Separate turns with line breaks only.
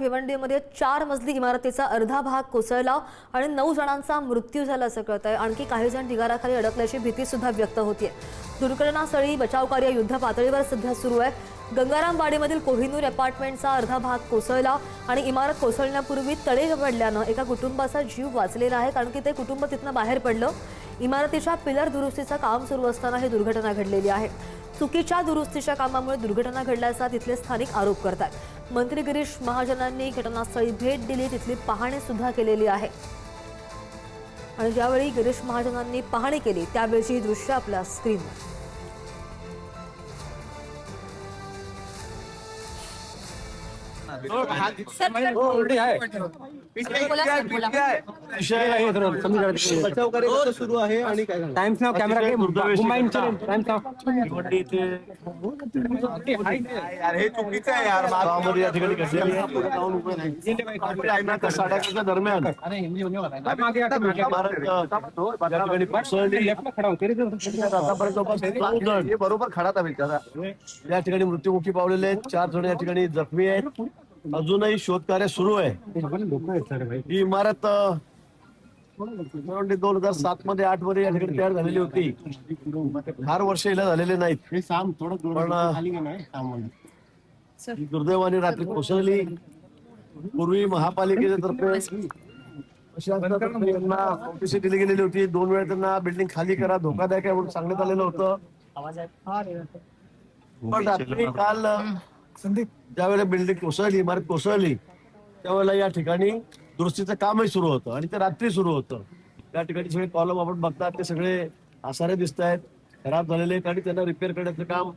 भिवंडीमध्ये 4 मजली इमारतीचा अर्धा भाग कोसळला आणि 9 जणांचा मृत्यू झाला असं कळतंय। आणखी काही जण ढिगाराखाली अडकल्याची भीती सुद्धा व्यक्त होतीये। दुर्घटनास्थळी बचाव कार्य युद्ध पातळीवर सध्या सुरू आहे। गंगारामवाडीमधील कोहिनूर अपार्टमेंटचा अर्धा भाग कोसळला आणि इमारत कोसळण्यापूर्वी तडे पडल्यानं एका कुटुंबाचा जीव वाचलेला आहे, कारण की ते कुटुंब तिथनं बाहेर पडलं। इमारतीच्या पिलर दुरुस्तीचं काम सुरू असताना ही दुर्घटना घडलेली आहे। चुकीच्या दुरुस्तीच्या कामामुळे दुर्घटना घडल्याचा तिथले स्थानिक आरोप करतात। मंत्री गिरीश महाजनांनी घटनास्थळी भेट दिली, तिथली पाहणी सुद्धा केलेली आहे। आणि ज्यावेळी गिरीश महाजनांनी पाहणी केली त्यावेळची ही दृश्य आपल्या स्क्रीनवर।
बचाव कार्य सुरू आहे आणि काय टाइम्स नाव कॅमेरा हे चुकीचं आहे यार। या ठिकाणी साड्याच्या दरम्यान बरोबर खडा या ठिकाणी मृत्युमुखी पावलेले आहेत। 4 जण या ठिकाणी जखमी आहेत। अजूनही शोध कार्य सुरू आहे। ही इमारत 2007 मध्ये 8 मध्ये या ठिकाणी तयार झालेली होती। फार वर्ष हिला झालेले नाहीत, पण दुर्दैवाने रात्री कोसळली। पूर्वी महापालिकेच्या तर्फे नोटीस दिली गेलेली होती। 2 वेळा त्यांना बिल्डिंग खाली करा, धोकादायक आहे म्हणून सांगण्यात आलेलं होतं। पण रात्री काल ज्यावेळेला बिल्डिंग कोसळली, इमारत कोसळली, त्यावेळेला या ठिकाणी दुरुस्तीचं कामही सुरू होतं आणि ते रात्री सुरू होतं। त्या ठिकाणी सगळे कॉलम आपण बघतात ते सगळे आसारे दिसत आहेत, खराब झालेले आहेत आणि त्यांना रिपेअर करण्याचं काम